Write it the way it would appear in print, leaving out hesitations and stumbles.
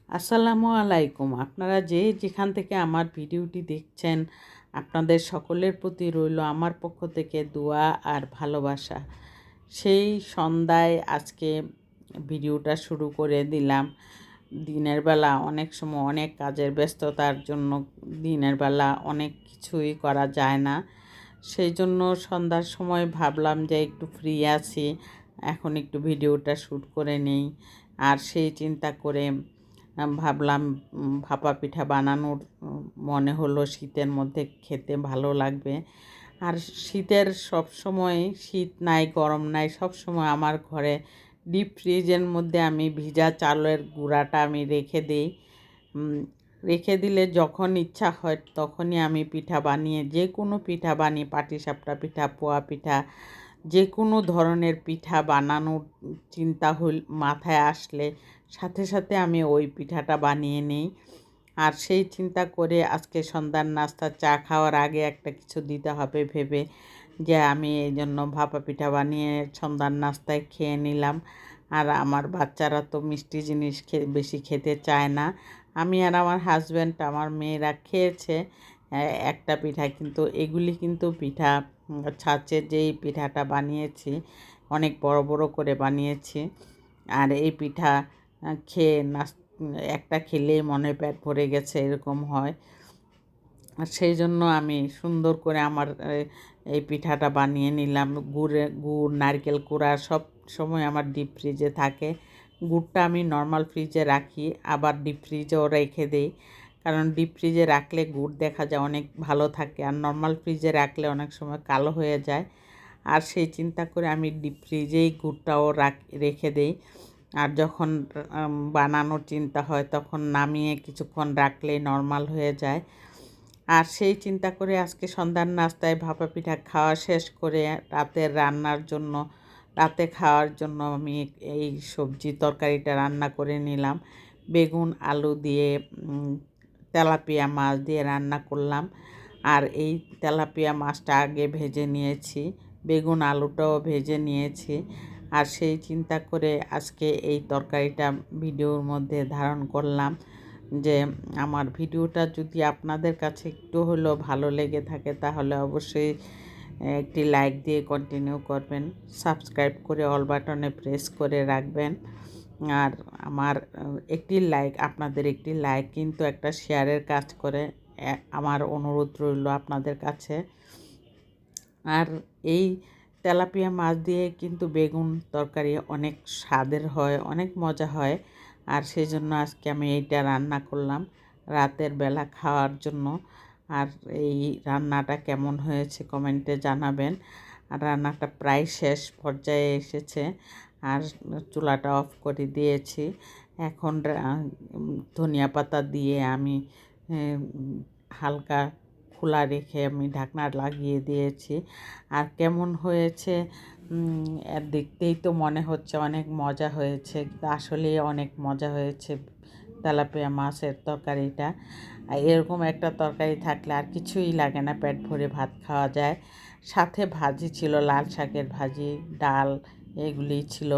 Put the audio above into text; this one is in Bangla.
আসসালামু আলাইকুম। আপনারা যে যেখান থেকে আমার ভিডিওটি দেখছেন, আপনাদের সকলের প্রতি রইল আমার পক্ষ থেকে দোয়া আর ভালোবাসা। সেই সন্ধ্যায় আজকে ভিডিওটা শুরু করে দিলাম। দিনের বেলা অনেক সময় অনেক কাজের ব্যস্ততার জন্য দিনের বেলা অনেক কিছুই করা যায় না। সেই জন্য সন্ধ্যার সময় ভাবলাম যে একটু ফ্রি আছি, এখন একটু ভিডিওটা শ্যুট করে নেই। আর সেই চিন্তা করে ভাবলাম ভাপা পিঠা বানানোর মনে হলো শীতের মধ্যে খেতে ভালো লাগবে। আর শীতের সব সময় শীত নাই গরম নাই, সব সময় আমার ঘরে ডিপ ফ্রিজের মধ্যে আমি ভিজা চালের গুঁড়াটা আমি রেখে দিই। রেখে দিলে যখন ইচ্ছা হয় তখনই আমি পিঠা বানিয়ে যে কোনো পিঠা বানিয়ে পাটিসাপটা পিঠা, পোয়া পিঠা, যে কোনো ধরনের পিঠা বানানোর চিন্তা মাথায় আসলে সাথে সাথে আমি ওই পিঠাটা বানিয়ে নিই। আর সেই চিন্তা করে আজকে সন্ধ্যার নাস্তা চা খাওয়ার আগে একটা কিছু দিতে হবে ভেবে যে আমি এই জন্য ভাপা পিঠা বানিয়ে সন্ধ্যার নাস্তায় খেয়ে নিলাম। আর আমার বাচ্চারা তো মিষ্টি জিনিস বেশি খেতে চায় না। আমি আর আমার হাজব্যান্ড, আমার মেয়েরা খেয়েছে একটা পিঠা, কিন্তু এগুলি কিন্তু পিঠা ছাঁচের যেই পিঠাটা বানিয়েছি অনেক বড় বড় করে বানিয়েছি। আর এই পিঠা খেয়ে একটা খেলেই মনে পেট ভরে গেছে এরকম হয়। আর সেই জন্য আমি সুন্দর করে আমার এই পিঠাটা বানিয়ে নিলাম। গুড় নারকেল কুড়া সব সময় আমার ডিপ ফ্রিজে থাকে। গুড়টা আমি নর্মাল ফ্রিজে রাখি, আবার ডিপ ফ্রিজেও রেখে দিই, কারণ ডিপ ফ্রিজে রাখলে গুড় দেখা যায় অনেক ভালো থাকে, আর নর্মাল ফ্রিজে রাখলে অনেক সময় কালো হয়ে যায়। আর সেই চিন্তা করে আমি ডিপ ফ্রিজেই গুড়টাও রেখে দিই। আর যখন বানানোর চিন্তা হয় তখন নামিয়ে কিছুক্ষণ রাখলেই নর্মাল হয়ে যায়। আর সেই চিন্তা করে আজকে সন্ধ্যার নাস্তায় ভাপা পিঠা খাওয়া শেষ করে রাতে খাওয়ার জন্য আমি এই সবজি তরকারিটা রান্না করে নিলাম। বেগুন আলু দিয়ে তেলাপিয়া মাছ দিয়ে রান্না করলাম। আর এই তেলাপিয়া মাছটা আগে ভেজে নিয়েছি, বেগুন আলুটাও ভেজে নিয়েছি। আর সেই চিন্তা করে আজকে এই তরকারিটা ভিডিওর মধ্যে ধারণ করলাম। যে আমার ভিডিওটা যদি আপনাদের কাছে একটু হলেও ভালো লেগে থাকে তাহলে অবশ্যই একটি লাইক দিয়ে কন্টিনিউ করবেন, সাবস্ক্রাইব করে অল বাটনে প্রেস করে রাখবেন। আর আমার আপনাদের একটি লাইক কিন্তু একটা শেয়ারের কাজ করে, আমার অনুরোধ রইল আপনাদের কাছে। আর এই তেলাপিয়া মাছ দিয়ে কিন্তু বেগুন তরকারি অনেক স্বাদের হয়, অনেক মজা হয়। আর সেই জন্য আজকে আমি এইটা রান্না করলাম রাতের বেলা খাওয়ার জন্য। আর এই রান্নাটা কেমন হয়েছে কমেন্টে জানাবেন। আর রান্নাটা প্রায় শেষ পর্যায়ে এসেছে, আর চুলাটা অফ করে দিয়েছি। এখন ধনিয়া পাতা দিয়ে আমি হালকা খোলা রেখে আমি ঢাকনা লাগিয়ে দিয়েছি। আর কেমন হয়েছে দেখতেই তো মনে হচ্ছে অনেক মজা হয়েছে, কিন্তু আসলেই অনেক মজা হয়েছে তেলাপিয়া মাছের তরকারিটা। এরকম একটা তরকারি থাকলে আর কিছুই লাগে না, পেট ভরে ভাত খাওয়া যায়। সাথে ভাজি ছিল, লাল শাকের ভাজি, ডাল, এগুলিই ছিল।